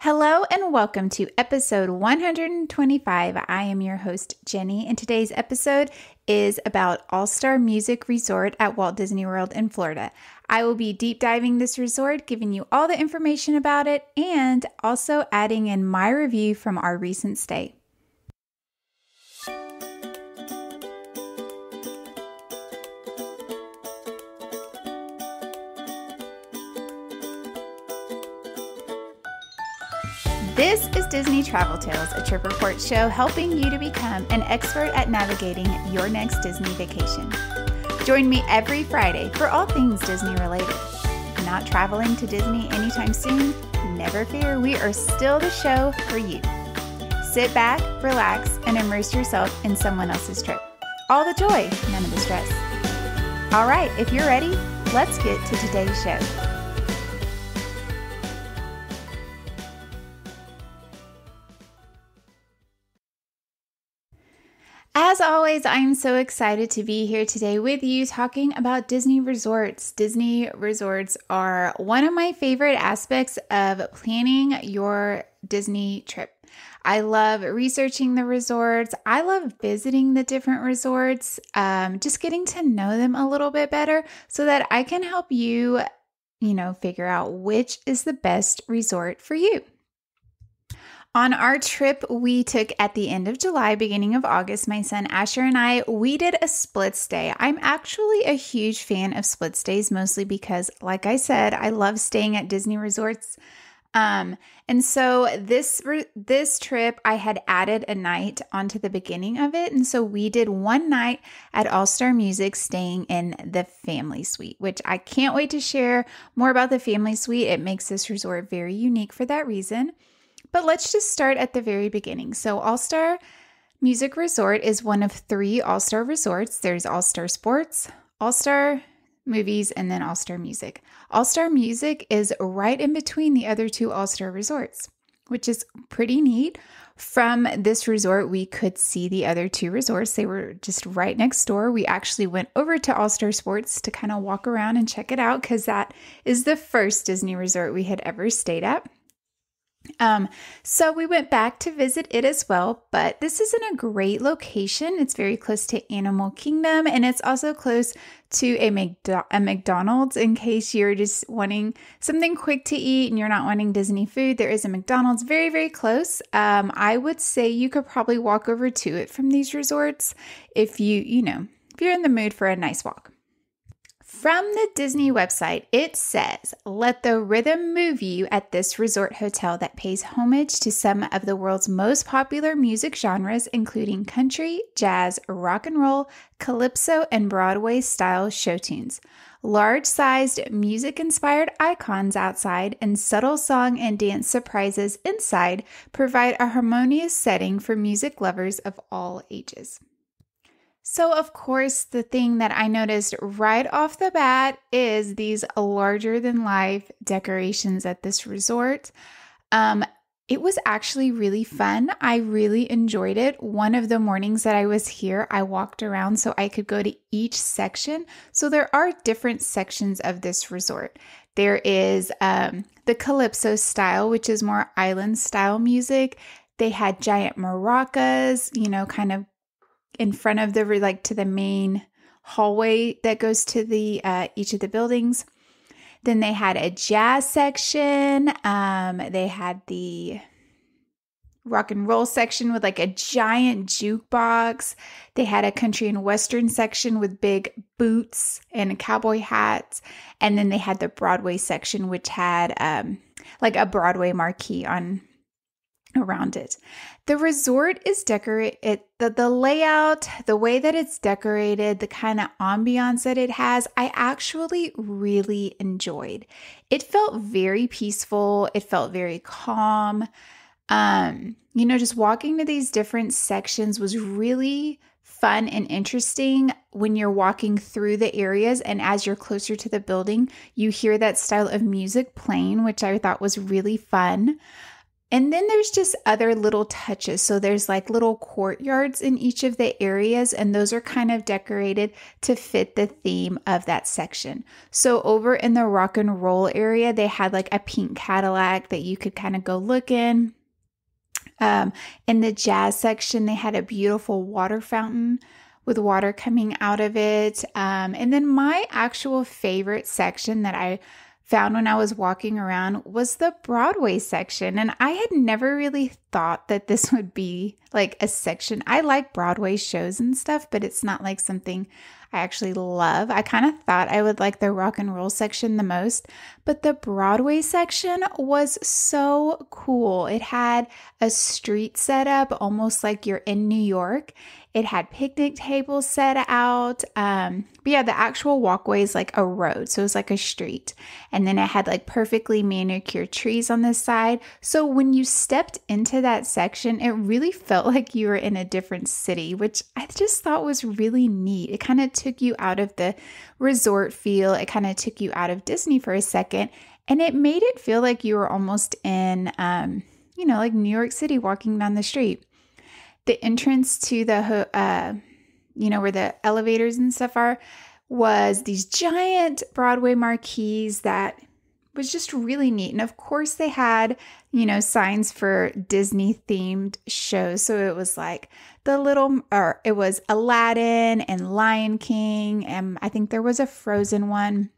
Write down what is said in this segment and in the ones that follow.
Hello and welcome to episode 125. I am your host, Jenny, and today's episode is about All-Star Music Resort at Walt Disney World in Florida. I will be deep diving this resort, giving you all the information about it, and also adding in my review from our recent stay. This is Disney Travel Tales, a trip report show helping you to become an expert at navigating your next Disney vacation. Join me every Friday for all things Disney related. Not traveling to Disney anytime soon? Never fear, we are still the show for you. Sit back, relax, and immerse yourself in someone else's trip. All the joy, none of the stress. All right, if you're ready, let's get to today's show. As always, I'm so excited to be here today with you talking about Disney resorts. Disney resorts are one of my favorite aspects of planning your Disney trip. I love researching the resorts. I love visiting the different resorts, just getting to know them a little bit better so that I can help you, figure out which is the best resort for you. On our trip we took at the end of July, beginning of August, my son Asher and we did a split stay. I'm actually a huge fan of split stays, mostly because, like I said, I love staying at Disney resorts. And so this trip, I had added a night onto the beginning of it. And so we did one night at All-Star Music, staying in the family suite, which I can't wait to share more about the family suite. It makes this resort very unique for that reason. But let's just start at the very beginning. So All-Star Music Resort is one of three All-Star resorts. There's All-Star Sports, All-Star Movies, and then All-Star Music. All-Star Music is right in between the other two All-Star resorts, which is pretty neat. From this resort, we could see the other two resorts. They were just right next door. We actually went over to All-Star Sports to kind of walk around and check it out because that is the first Disney resort we had ever stayed at. So we went back to visit it as well, but this is in a great location. It's very close to Animal Kingdom, and it's also close to a McDonald's in case you're just wanting something quick to eat and you're not wanting Disney food. There is a McDonald's very, very close. I would say you could probably walk over to it from these resorts if if you're in the mood for a nice walk. From the Disney website, it says, "Let the rhythm move you at this resort hotel that pays homage to some of the world's most popular music genres, including country, jazz, rock and roll, calypso, and Broadway-style show tunes. Large-sized, music-inspired icons outside and subtle song and dance surprises inside provide a harmonious setting for music lovers of all ages." So, of course, the thing that I noticed right off the bat is these larger-than-life decorations at this resort. It was actually really fun. I really enjoyed it. One of the mornings that I was here, I walked around so I could go to each section. So there are different sections of this resort. There is the Calypso style, which is more island-style music. They had giant maracas, kind of in front of to the main hallway that goes to the each of the buildings. Then they had a jazz section. They had the rock and roll section with like a giant jukebox. They had a country and western section with big boots and cowboy hats. And then they had the Broadway section, which had like a Broadway marquee around it. The resort is decorated, the layout, the way that it's decorated, the kind of ambiance that it has, I actually really enjoyed. It felt very peaceful. It felt very calm. Just walking to these different sections was really fun and interesting when you're walking through the areas, and as you're closer to the building, you hear that style of music playing, which I thought was really fun. And then there's just other little touches. So there's like little courtyards in each of the areas, and those are kind of decorated to fit the theme of that section. So over in the rock and roll area, they had like a pink Cadillac that you could kind of go look in. In the jazz section, they had a beautiful water fountain with water coming out of it. And then my actual favorite section that I found when I was walking around was the Broadway section. And I had never really thought that this would be like a section. I like Broadway shows and stuff, but it's not like something I actually love. I kind of thought I would like the rock and roll section the most, but the Broadway section was so cool. It had a street set up almost like you're in New York. It had picnic tables set out. But yeah, the actual walkway is like a road. So it was like a street. And then it had like perfectly manicured trees on this side. So when you stepped into that section, it really felt like you were in a different city, which I just thought was really neat. It kind of took you out of the resort feel. It kind of took you out of Disney for a second. And it made it feel like you were almost in, like New York City walking down the street. The entrance to the, where the elevators and stuff are, was these giant Broadway marquees that was just really neat. And of course they had, signs for Disney themed shows. So it was like it was Aladdin and Lion King. And I think there was a Frozen one,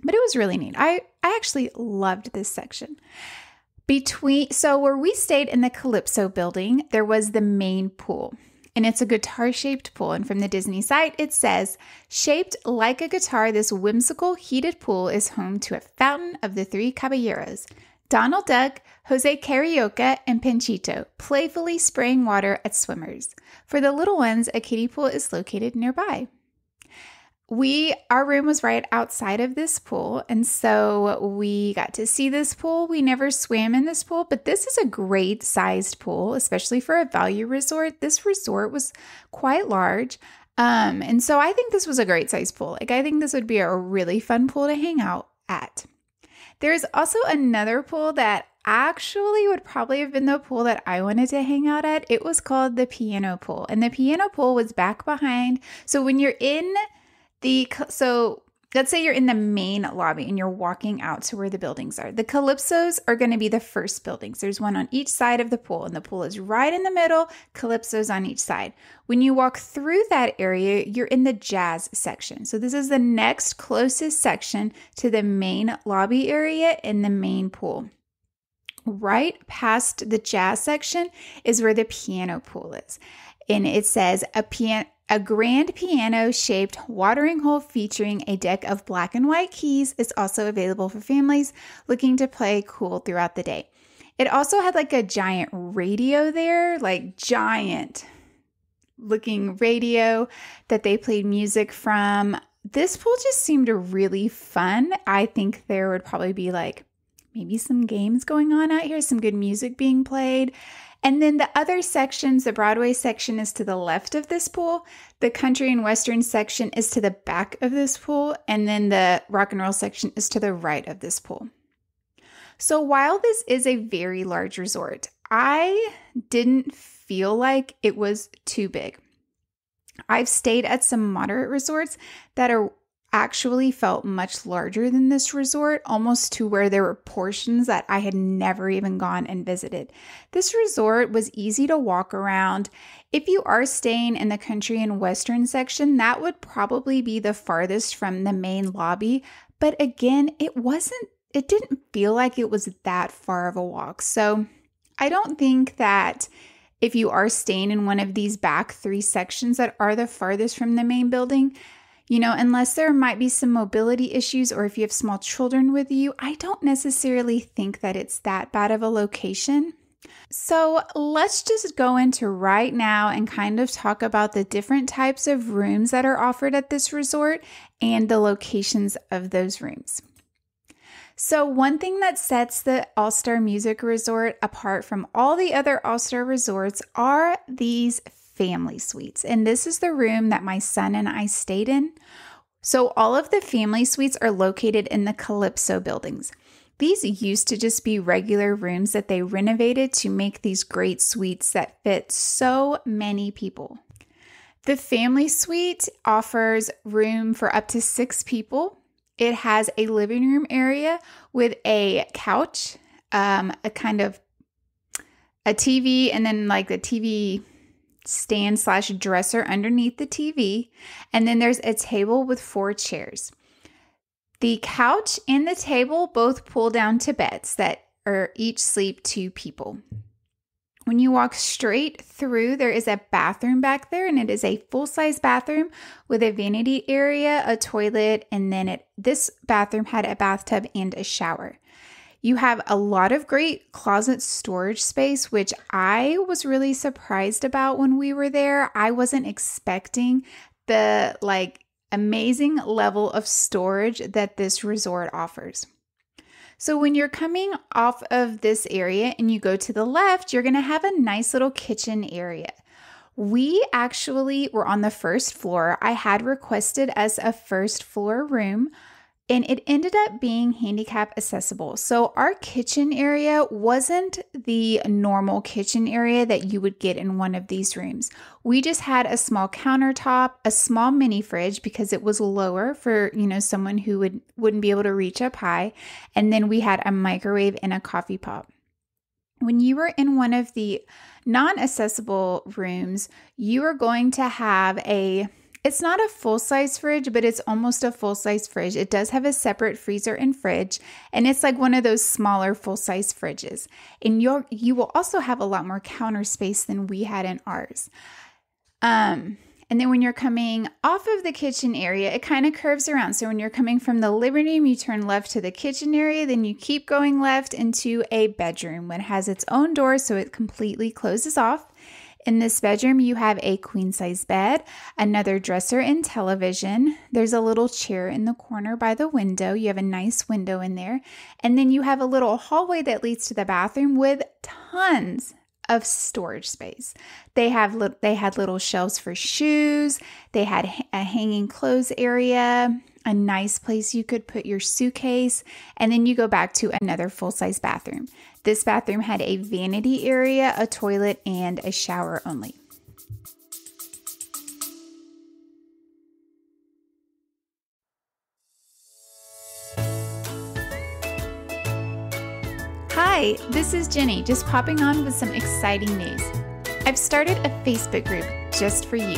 but it was really neat. I actually loved this section. So where we stayed in the Calypso building, there was the main pool, and it's a guitar-shaped pool. And from the Disney site, it says, shaped like a guitar, this whimsical heated pool is home to a fountain of the three caballeros, Donald Duck, Jose Carioca, and Panchito, playfully spraying water at swimmers. For the little ones, a kiddie pool is located nearby. Our room was right outside of this pool, and so we got to see this pool. We never swam in this pool, but this is a great sized pool, especially for a value resort. This resort was quite large, and so I think this was a great sized pool. Like, I think this would be a really fun pool to hang out at. There's also another pool that actually would probably have been the pool that I wanted to hang out at. It was called the Piano Pool, and the Piano Pool was back behind. So when you're in let's say you're in the main lobby and you're walking out to where the buildings are. The Calypsos are going to be the first buildings. There's one on each side of the pool, and the pool is right in the middle, Calypsos on each side. When you walk through that area, you're in the jazz section. So this is the next closest section to the main lobby area in the main pool. Right past the jazz section is where the piano pool is. And it says a grand piano-shaped watering hole featuring a deck of black and white keys is also available for families looking to play cool throughout the day. It also had like a giant radio there, like giant looking radio that they played music from. This pool just seemed really fun. I think there would probably be like maybe some games going on out here, some good music being played. And then the other sections, the Broadway section is to the left of this pool. The country and western section is to the back of this pool. And then the rock and roll section is to the right of this pool. So while this is a very large resort, I didn't feel like it was too big. I've stayed at some moderate resorts that actually felt much larger than this resort, almost to where there were portions that I had never even gone and visited. This resort was easy to walk around. If you are staying in the country and western section, that would probably be the farthest from the main lobby. But again, it didn't feel like it was that far of a walk. So I don't think that if you are staying in one of these back three sections that are the farthest from the main building, unless there might be some mobility issues or if you have small children with you, I don't necessarily think that it's that bad of a location. So let's just go into right now and kind of talk about the different types of rooms that are offered at this resort and the locations of those rooms. So one thing that sets the All-Star Music Resort apart from all the other All-Star resorts are these family suites. And this is the room that my son and I stayed in. So all of the family suites are located in the Calypso buildings. These used to just be regular rooms that they renovated to make these great suites that fit so many people. The family suite offers room for up to 6 people. It has a living room area with a couch, a kind of a TV, and then like the TV stand / dresser underneath the TV. And then there's a table with 4 chairs. The couch and the table both pull down to beds that are each sleep 2 people. When you walk straight through, there is a bathroom back there, and it is a full-size bathroom with a vanity area, a toilet, and then this bathroom had a bathtub and a shower. You have a lot of great closet storage space, which I was really surprised about when we were there. I wasn't expecting the amazing level of storage that this resort offers. So when you're coming off of this area and you go to the left, you're going to have a nice little kitchen area. We actually were on the first floor. I had requested us a first floor room, and it ended up being handicap accessible. So our kitchen area wasn't the normal kitchen area that you would get in one of these rooms. We just had a small countertop, a small mini fridge because it was lower for, someone who wouldn't be able to reach up high. And then we had a microwave and a coffee pot. When you were in one of the non-accessible rooms, you are going to have it's not a full-size fridge, but it's almost a full-size fridge. It does have a separate freezer and fridge, and it's like one of those smaller full-size fridges. And you will also have a lot more counter space than we had in ours. And then when you're coming off of the kitchen area, it kind of curves around. So when you're coming from the living room, you turn left to the kitchen area, then you keep going left into a bedroom, which has its own door, so it completely closes off. In this bedroom, you have a queen-size bed, another dresser and television. There's a little chair in the corner by the window. You have a nice window in there. And then you have a little hallway that leads to the bathroom with tons of storage space. They had little shelves for shoes. They had a hanging clothes area, a nice place you could put your suitcase, and then you go back to another full-size bathroom. This bathroom had a vanity area, a toilet, and a shower only. Hi, this is Jenny, just popping on with some exciting news. I've started a Facebook group just for you.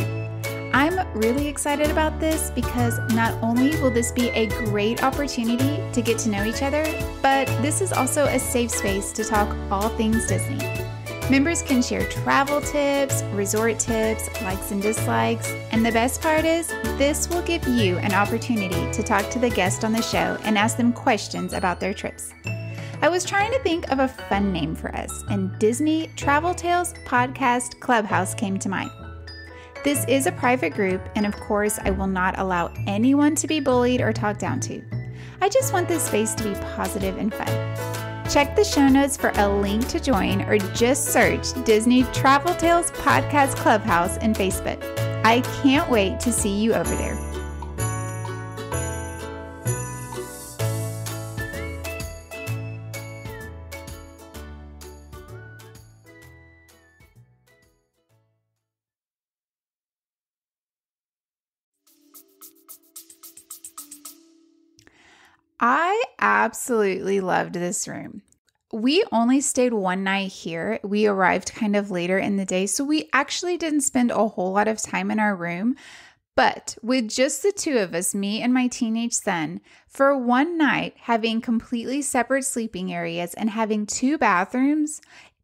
I'm really excited about this because not only will this be a great opportunity to get to know each other, but this is also a safe space to talk all things Disney. Members can share travel tips, resort tips, likes and dislikes, and the best part is this will give you an opportunity to talk to the guest on the show and ask them questions about their trips. I was trying to think of a fun name for us, and Disney Travel Tales Podcast Clubhouse came to mind. This is a private group, and of course, I will not allow anyone to be bullied or talked down to. I just want this space to be positive and fun. Check the show notes for a link to join, or just search Disney Travel Tales Podcast Clubhouse in Facebook. I can't wait to see you over there. I absolutely loved this room. We only stayed one night here. We arrived kind of later in the day, so we actually didn't spend a whole lot of time in our room. But with just the 2 of us, me and my teenage son, for one night, having completely separate sleeping areas and having 2 bathrooms,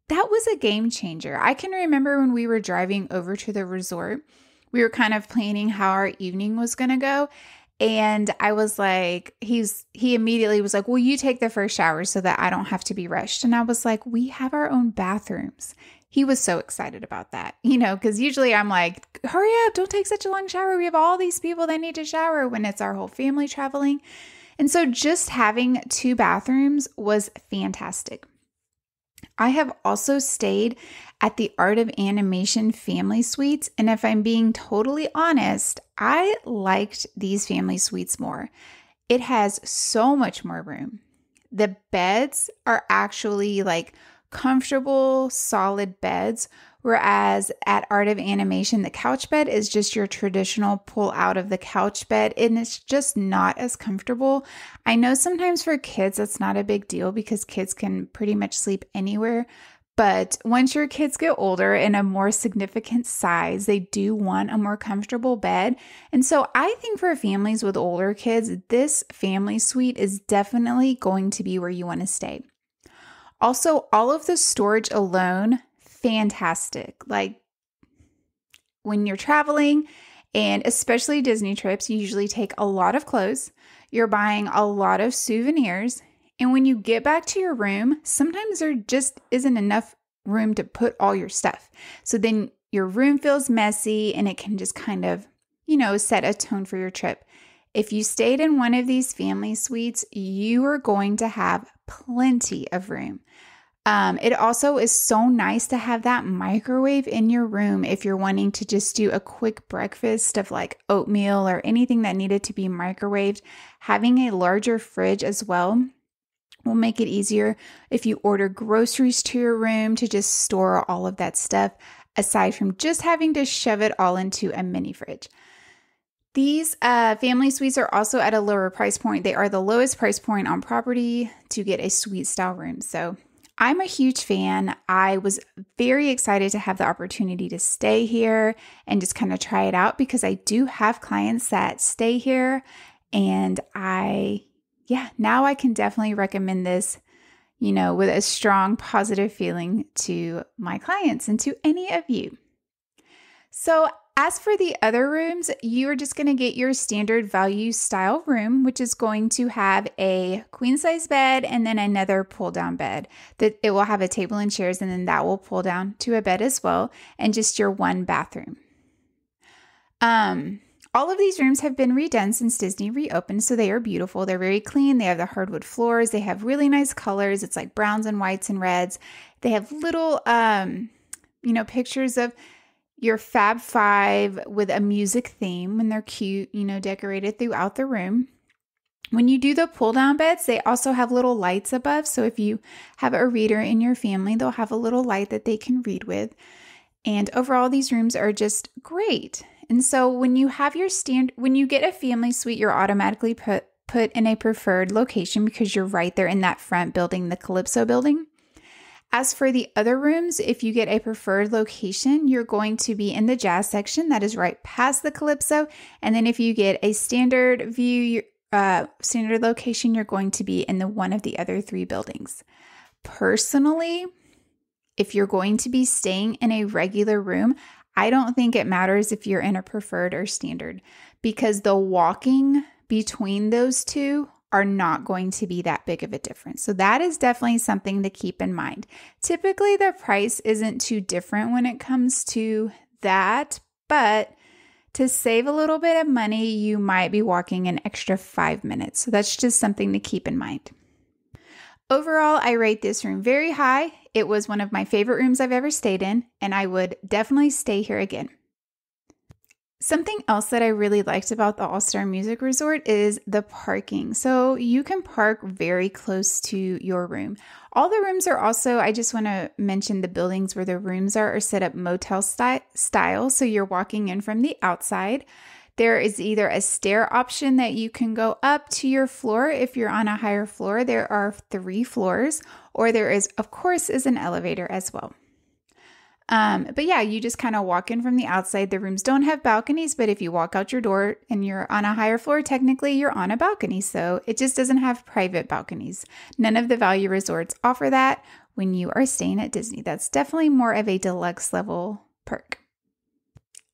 that was a game changer. I can remember when we were driving over to the resort, we were kind of planning how our evening was going to go. And I was like, he immediately was like, well, you take the first shower so that I don't have to be rushed. And I was like, we have our own bathrooms. He was so excited about that, because usually I'm like, hurry up, don't take such a long shower. We have all these people that need to shower when it's our whole family traveling. And so just having 2 bathrooms was fantastic. I have also stayed at the Art of Animation family suites, and if I'm being totally honest, I liked these family suites more. It has so much more room. the beds are actually like comfortable, solid beds. Whereas at Art of Animation, the couch bed is just your traditional pull out of the couch bed, and it's just not as comfortable. I know sometimes for kids, that's not a big deal because kids can pretty much sleep anywhere. But once your kids get older and a more significant size, they do want a more comfortable bed. And so I think for families with older kids, this family suite is definitely going to be where you want to stay. Also, all of the storage alone, fantastic. Like when you're traveling, and especially Disney trips, you usually take a lot of clothes. You're buying a lot of souvenirs. And when you get back to your room, sometimes there just isn't enough room to put all your stuff. So then your room feels messy and it can just kind of, set a tone for your trip. If you stayed in one of these family suites, you are going to have plenty of room. It also is so nice to have that microwave in your room if you're wanting to just do a quick breakfast of like oatmeal or anything that needed to be microwaved. Having a larger fridge as well will make it easier if you order groceries to your room to just store all of that stuff, aside from just having to shove it all into a mini fridge. These family suites are also at a lower price point. They are the lowest price point on property to get a suite style room. So I'm a huge fan. I was very excited to have the opportunity to stay here and just kind of try it out because I do have clients that stay here, and now I can definitely recommend this, with a strong positive feeling to my clients and to any of you. So as for the other rooms, you are just going to get your standard value style room, which is going to have a queen size bed and then another pull down bed. That it will have a table and chairs, and then that will pull down to a bed as well, and just your one bathroom. All of these rooms have been redone since Disney reopened, so they are beautiful. They're very clean. They have the hardwood floors. They have really nice colors. It's like browns and whites and reds. They have little, pictures of your Fab Five with a music theme, and they're cute, decorated throughout the room. When you do the pull down beds, they also have little lights above. So if you have a reader in your family, they'll have a little light that they can read with. And overall, these rooms are just great. And so when you have when you get a family suite, you're automatically put in a preferred location because you're right there in that front building, the Calypso building. As for the other rooms, if you get a preferred location, you're going to be in the jazz section that is right past the Calypso. And then if you get a standard view, standard location, you're going to be in one of the other three buildings. Personally, if you're going to be staying in a regular room, I don't think it matters if you're in a preferred or standard, because the walking between those two are not going to be that big of a difference. So that is definitely something to keep in mind. Typically, the price isn't too different when it comes to that, but to save a little bit of money, you might be walking an extra 5 minutes. So that's just something to keep in mind. Overall, I rate this room very high. It was one of my favorite rooms I've ever stayed in, and I would definitely stay here again. Something else that I really liked about the All-Star Music Resort is the parking. So you can park very close to your room. All the rooms are also, I just want to mention the buildings where the rooms are set up motel style. So you're walking in from the outside. There is either a stair option that you can go up to your floor if you're on a higher floor. There are 3 floors, or there is, of course, an elevator as well. But yeah, you just kind of walk in from the outside. The rooms don't have balconies, but if you walk out your door and you're on a higher floor, technically you're on a balcony. So it just doesn't have private balconies. None of the value resorts offer that when you are staying at Disney. That's definitely more of a deluxe level perk.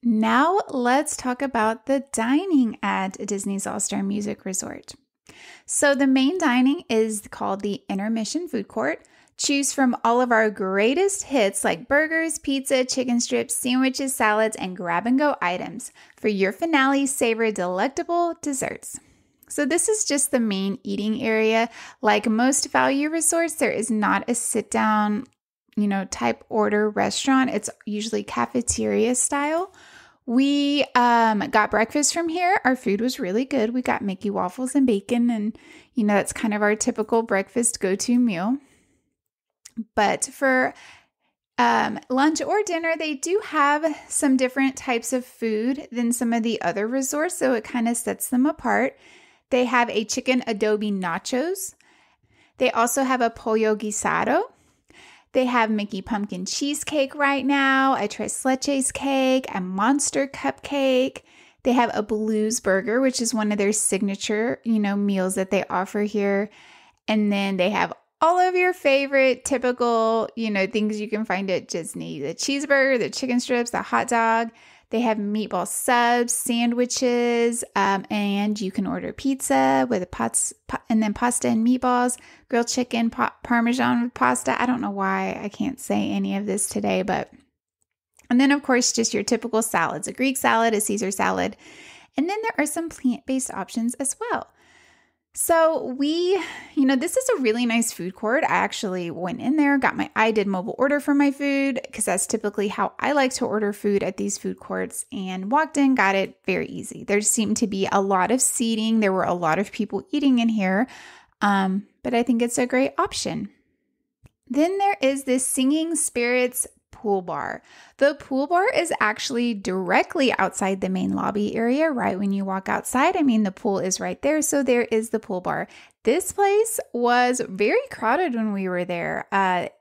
Now let's talk about the dining at Disney's All-Star Music Resort. So the main dining is called the Intermission Food Court. Choose from all of our greatest hits like burgers, pizza, chicken strips, sandwiches, salads, and grab-and-go items. For your finale, savor delectable desserts. So this is just the main eating area. Like most value resorts, there is not a sit-down, type order restaurant. It's usually cafeteria style. We got breakfast from here. Our food was really good. We got Mickey waffles and bacon and, That's kind of our typical breakfast go-to meal. But for lunch or dinner, they do have some different types of food than some of the other resorts, so it kind of sets them apart. They have a chicken adobe nachos. They also have a pollo guisado. They have Mickey pumpkin cheesecake right now, a tres leches cake, a monster cupcake. They have a blues burger, which is one of their signature, meals that they offer here. And then they have all of your favorite typical, things you can find at Disney. The cheeseburger, the chicken strips, the hot dog. They have meatball subs, sandwiches, and you can order pizza with and then pasta and meatballs, grilled chicken, Parmesan with pasta. I don't know why I can't say any of this today, and then of course, just your typical salads, a Greek salad, a Caesar salad, and then there are some plant-based options as well. So this is a really nice food court. I actually went in there, I did mobile order for my food because that's typically how I like to order food at these food courts, and walked in, got it very easy. There seemed to be a lot of seating. There were a lot of people eating in here, but I think it's a great option. Then there is this Singing Spirits pool bar. The pool bar is actually directly outside the main lobby area, right when you walk outside. The pool is right there, so there is the pool bar. This place was very crowded when we were there.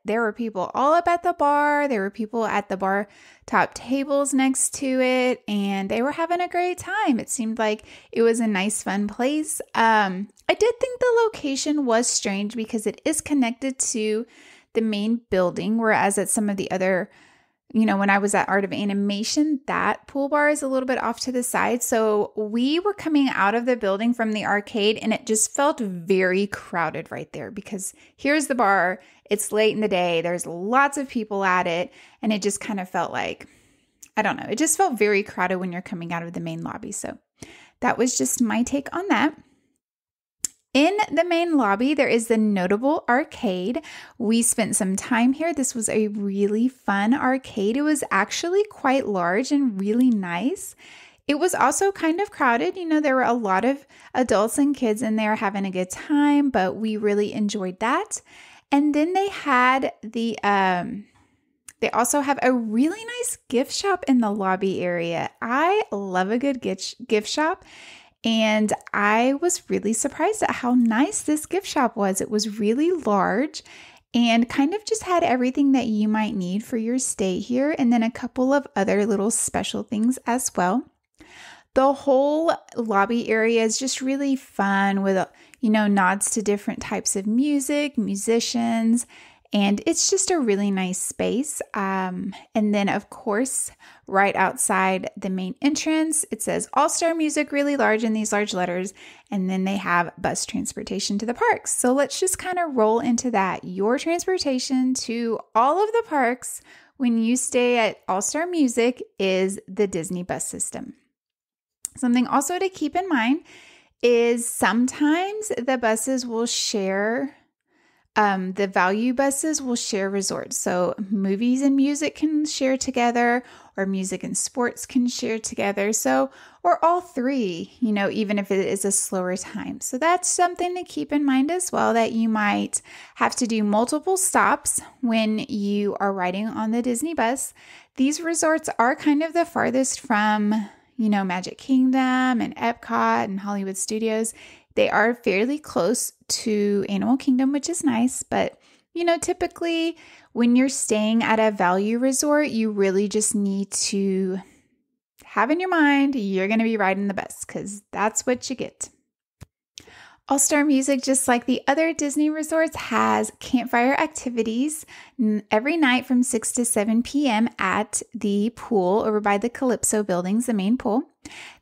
There were people all up at the bar. There were people at the bar top tables next to it, and they were having a great time. It seemed like it was a nice, fun place. I did think the location was strange because it is connected to the main building, whereas at some of the other, when I was at Art of Animation, that pool bar is a little bit off to the side. So we were coming out of the building from the arcade, and it just felt very crowded right there because here's the bar. It's late in the day. There's lots of people at it, and it just kind of felt like, I don't know, it just felt very crowded when you're coming out of the main lobby. So that was just my take on that. In the main lobby, there is the Notable Arcade. We spent some time here. This was a really fun arcade. It was actually quite large and really nice. It was also kind of crowded. There were a lot of adults and kids in there having a good time, but we really enjoyed that. And then they had they also have a really nice gift shop in the lobby area. I love a good gift shop. And I was really surprised at how nice this gift shop was. It was really large and kind of just had everything that you might need for your stay here, and then a couple of other little special things as well. The whole lobby area is just really fun with, nods to different types of music, musicians, and it's just a really nice space. And then, of course, right outside the main entrance, it says All-Star Music really large in these large letters. And then they have bus transportation to the parks. So let's just kind of roll into that. Your transportation to all of the parks when you stay at All-Star Music is the Disney bus system. Something also to keep in mind is sometimes the buses will share the value buses will share resorts. So movies and music can share together, or music and sports can share together. So, or all three, even if it is a slower time. So that's something to keep in mind as well, that you might have to do multiple stops when you are riding on the Disney bus. These resorts are kind of the farthest from, Magic Kingdom and Epcot and Hollywood Studios. They are fairly close to Animal Kingdom, which is nice. But, typically when you're staying at a value resort, you really just need to have in your mind, you're going to be riding the bus because that's what you get. All-Star Music, just like the other Disney resorts, has campfire activities every night from 6 to 7 p.m. at the pool over by the Calypso buildings, the main pool.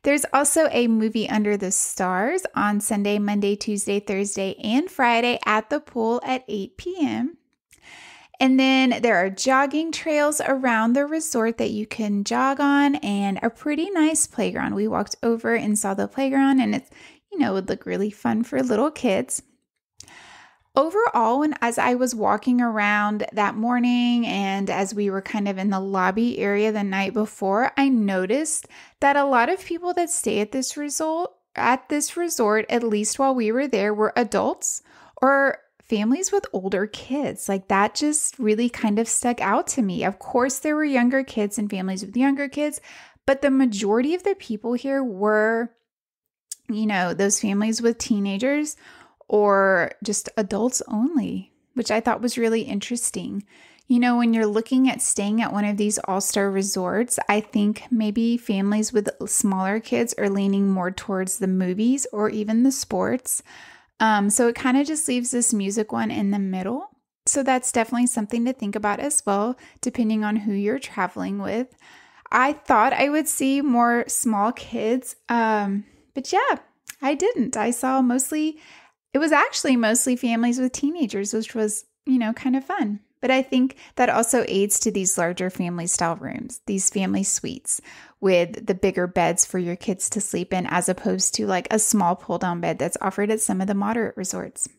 There's also a movie Under the Stars on Sunday, Monday, Tuesday, Thursday, and Friday at the pool at 8 p.m. And then there are jogging trails around the resort that you can jog on, and a pretty nice playground. We walked over and saw the playground, and it's would look really fun for little kids. Overall, as I was walking around that morning and as we were kind of in the lobby area the night before, I noticed that a lot of people that stay at this resort at this resort, at least while we were there, were adults or families with older kids. Like that just really kind of stuck out to me. Of course, there were younger kids and families with younger kids, but the majority of the people here were, those families with teenagers or just adults only, which I thought was really interesting. When you're looking at staying at one of these all-star resorts, I think maybe families with smaller kids are leaning more towards the movies or even the sports. So it kind of just leaves this music one in the middle. So that's definitely something to think about as well, depending on who you're traveling with. I thought I would see more small kids, but yeah, I didn't. I saw it was actually mostly families with teenagers, which was, kind of fun. But I think that also aids to these larger family style rooms, these family suites with the bigger beds for your kids to sleep in, as opposed to like a small pull down bed that's offered at some of the moderate resorts.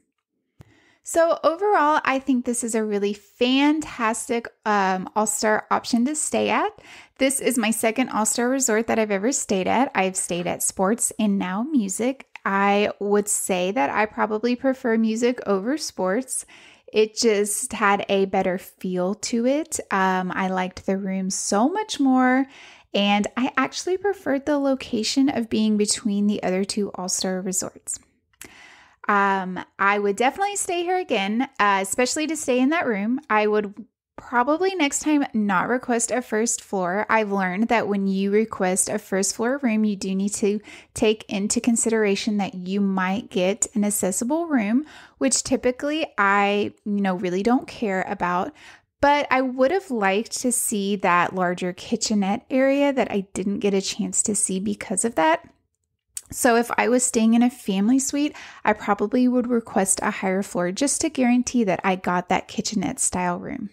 So overall, I think this is a really fantastic all-star option to stay at. This is my second all-star resort that I've ever stayed at. I've stayed at sports and now music. I would say that I probably prefer music over sports. It just had a better feel to it. I liked the room so much more, and I actually preferred the location of being between the other two all-star resorts. I would definitely stay here again, especially to stay in that room. I would probably next time not request a first floor. I've learned that when you request a first floor room, you do need to take into consideration that you might get an accessible room, which typically I, really don't care about. But I would have liked to see that larger kitchenette area that I didn't get a chance to see because of that. So if I was staying in a family suite, I probably would request a higher floor just to guarantee that I got that kitchenette style room.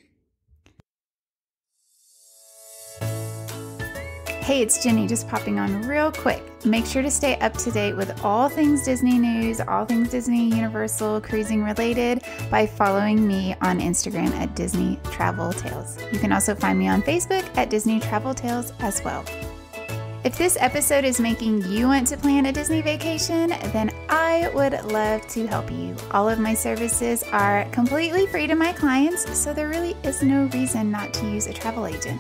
Hey, it's Jenny just popping on real quick. Make sure to stay up to date with all things Disney news, all things Disney, Universal, cruising related by following me on Instagram at Disney Travel Tales. You can also find me on Facebook at Disney Travel Tales as well. If this episode is making you want to plan a Disney vacation, then I would love to help you. All of my services are completely free to my clients, so there really is no reason not to use a travel agent.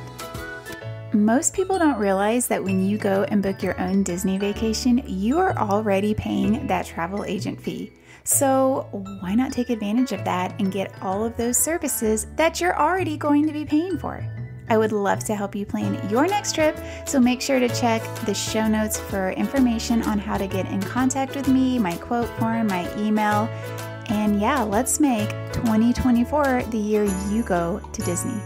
Most people don't realize that when you go and book your own Disney vacation, you are already paying that travel agent fee. So why not take advantage of that and get all of those services that you're already going to be paying for? I would love to help you plan your next trip, so make sure to check the show notes for information on how to get in contact with me, my quote form, my email, and yeah, let's make 2024 the year you go to Disney.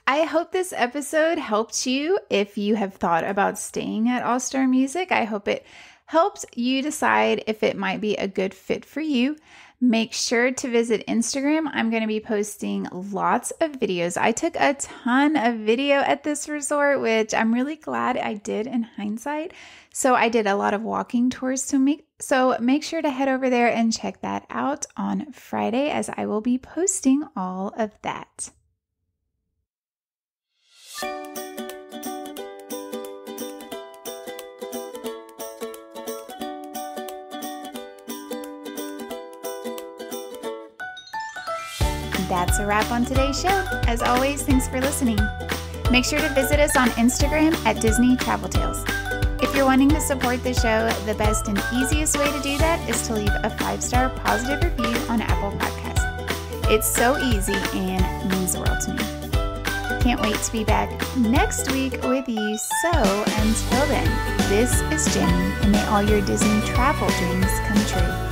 I hope this episode helped you if you have thought about staying at All Star Music. I hope it helped you decide if it might be a good fit for you. Make sure to visit Instagram. I'm going to be posting lots of videos. I took a ton of video at this resort, which I'm really glad I did in hindsight. So I did a lot of walking tours so make sure to head over there and check that out on Friday, as I will be posting all of that. That's a wrap on today's show. As always, thanks for listening. Make sure to visit us on Instagram at Disney Travel Tales. If you're wanting to support the show, the best and easiest way to do that is to leave a 5-star positive review on Apple Podcasts. It's so easy and means the world to me. Can't wait to be back next week with you. So until then, this is Jenny, and may all your Disney travel dreams come true.